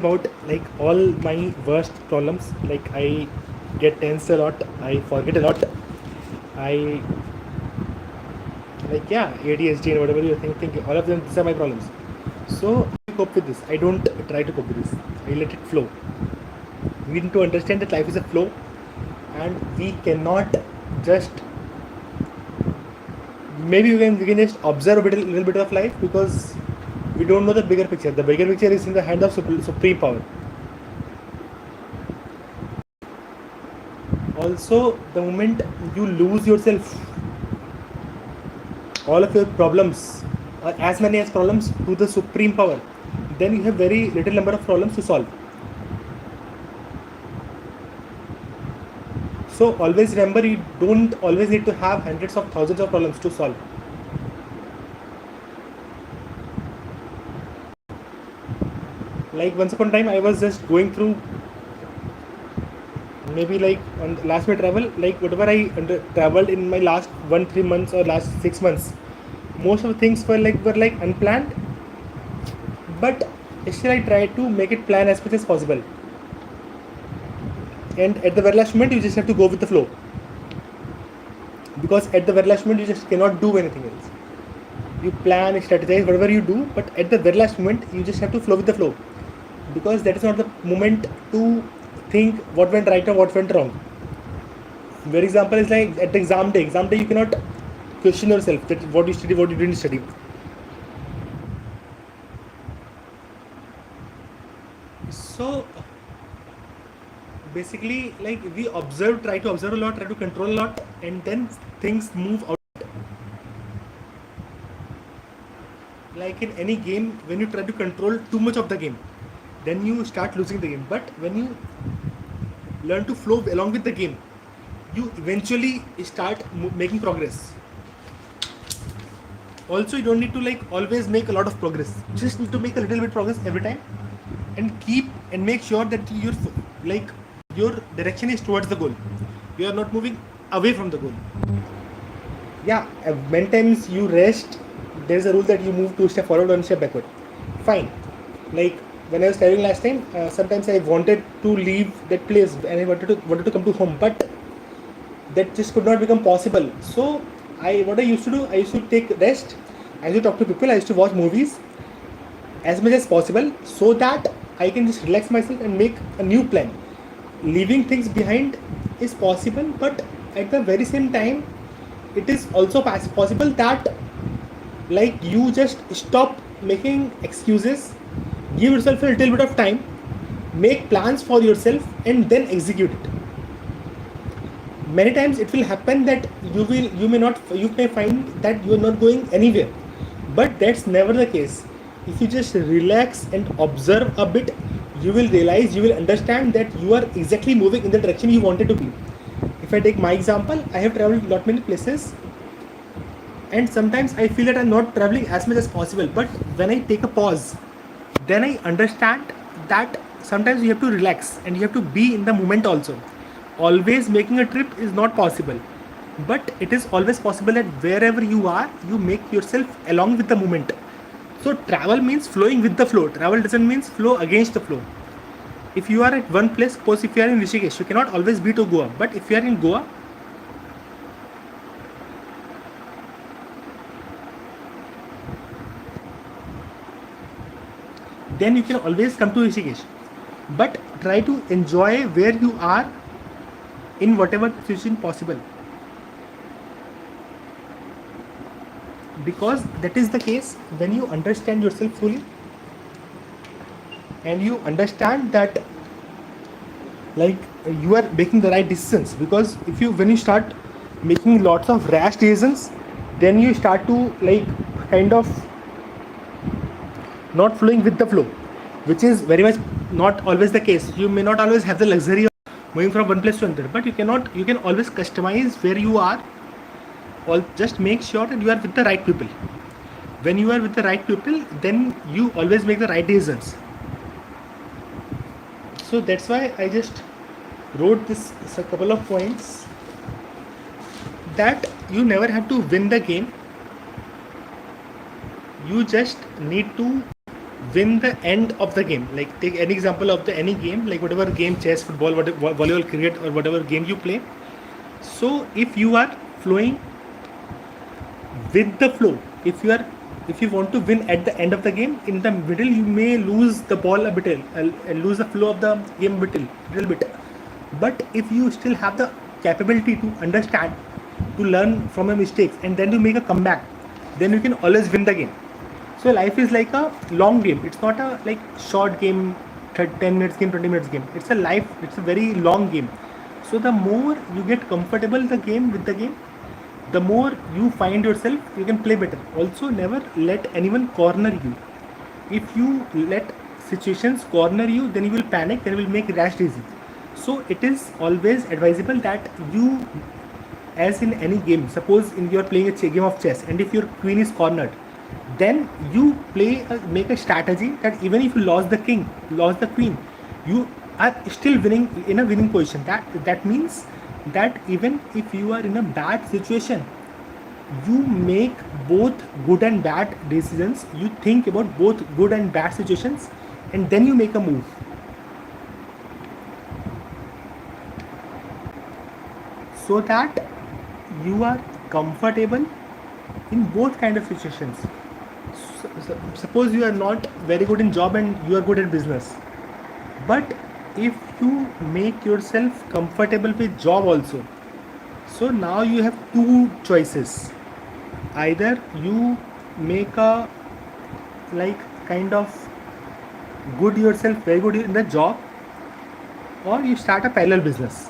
about like all my worst problems. Like I get tense a lot, I forget a lot, I like ADHD and whatever you think all of them, these are my problems. So I cope with this. I don't try to cope with this. I let it flow. We need to understand that life is a flow, and we cannot just maybe we can just observe little bit of life because we don't know the bigger picture. The bigger picture is in the hand of supreme power. Also, the moment you lose yourself, all of your problems, or as many as problems, to the supreme power, then you have very little number of problems to solve. So always remember, you don't always need to have hundreds of thousands of problems to solve. Like once upon a time, I was just going through maybe like on last my travel, like whatever I traveled in my last 1 3 months or last 6 months, most of the things were like unplanned, but still I try to make it plan as much as possible. And at the very last moment, you just have to go with the flow, because at the very last moment you just cannot do anything else. You plan, strategize, whatever you do, but at the very last moment you just have to flow with the flow, because that is not the moment to think what went right or what went wrong. For example, is like at the exam day. Exam day, you cannot question yourself that what you study, what you didn't study. So basically, like we observe, try to observe a lot, try to control a lot, and then things move out. Like in any game, when you try to control too much of the game, then you start losing the game. But when you learn to flow along with the game, you eventually start making progress. Also, you don't need to like always make a lot of progress. You just need to make a little bit progress every time, and keep and make sure that like your direction is towards the goal. You are not moving away from the goal. Many times you rest, there's a rule that you move 2 steps forward, 1 step backward. Fine. Like when I was traveling last time, sometimes I wanted to leave that place and I wanted to come to home, but that just could not become possible. So what I used to do, I used to take rest, I used to talk to people, I used to watch movies as much as possible, so that I can just relax myself and make a new plan. Leaving things behind is possible, but at the very same time, it is also possible that like you just stop making excuses, give yourself a little bit of time, make plans for yourself, and then execute it. Many times it will happen that you may find that you are not going anywhere, but that's never the case. If you just relax and observe a bit, you will realize, you will understand that you are exactly moving in the direction you wanted to be. If I take my example, I have traveled lot many places, and sometimes I feel that I'm not traveling as much as possible, but when I take a pause, then I understand that sometimes you have to relax and you have to be in the moment also. Always making a trip is not possible, but it is always possible that wherever you are, you make yourself along with the moment. So travel means flowing with the flow. Travel doesn't mean flow against the flow. If you are at one place, suppose if you are in Rishikesh, you cannot always be to Goa, but if you are in Goa, then you can always come to Rishikesh. But try to enjoy where you are in whatever situation possible, because that is the case when you understand yourself fully and you understand that like you are making the right decisions. Because when you start making lots of rash decisions, then you start to like kind of not flowing with the flow, which is very much not always the case. You may not always have the luxury of moving from one place to another, but you can always customize where you are. Just make sure that you are with the right people. When you are with the right people, then you always make the right decisions. So that's why I just wrote this a couple of points, that you never have to win the game, you just need to win the end of the game. Like take any example of the any game, like whatever game, chess, football, whatever, volleyball, cricket, or whatever game you play. So if you are flowing with the flow, if you want to win at the end of the game, in the middle you may lose the ball a bit, lose the flow of the game a little bit. But if you still have the capability to understand, to learn from your mistakes, and then to make a comeback, then you can always win the game. So life is like a long game. It's not a like short game, 10 minutes game, 20 minutes game. It's a life. It's a very long game. So the more you get comfortable with the game, the more you find yourself, you can play better. Also, never let anyone corner you. If you let situations corner you, then you will panic, then you will make rash decisions. So it is always advisable that you, as in any game, suppose you are playing a game of chess, and if your queen is cornered, then you make a strategy that even if you lost the king, lost the queen, you are still winning, in a winning position. That means that even if you are in a bad situation, you make both good and bad decisions. You think about both good and bad situations, and then you make a move. So that you are comfortable in both kind of situations. Suppose you are not very good in job and you are good at business, but if you make yourself comfortable with job also, so now you have two choices. Either you make a like kind of good yourself, very good in the job, or you start a parallel business.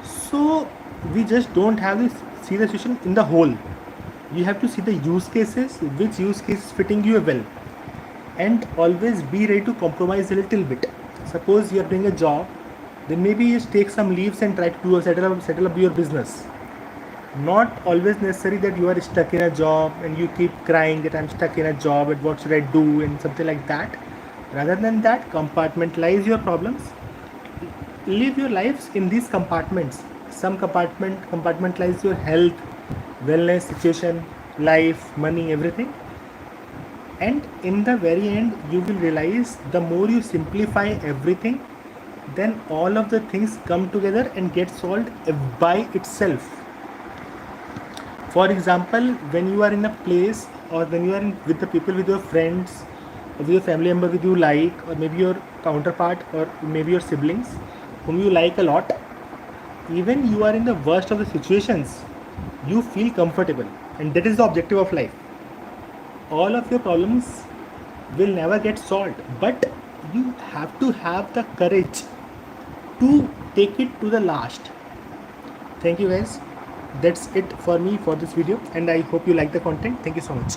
So we just don't have to see the situation in the whole. You have to see the use cases, which use case is fitting you well, and always be ready to compromise a little bit. Suppose you are doing a job, then maybe you take some leaves and try to settle up your business. Not always necessary that you are stuck in a job and you keep crying that I'm stuck in a job and what should I do and something like that. Rather than that, compartmentalize your problems. Live your lives in these compartments. Some compartmentalize your health, wellness, situation, life, money, everything. And in the very end, you will realize the more you simplify everything, then all of the things come together and get solved by itself. For example, when you are in a place, or when you are with the people, with your friends, or with your family member with you like, or maybe your counterpart, or maybe your siblings whom you like a lot, even you are in the worst of the situations, you feel comfortable, and that is the objective of life. All of your problems will never get solved, but you have to have the courage to take it to the last. Thank you guys. That's it for me for this video, and I hope you like the content. Thank you so much.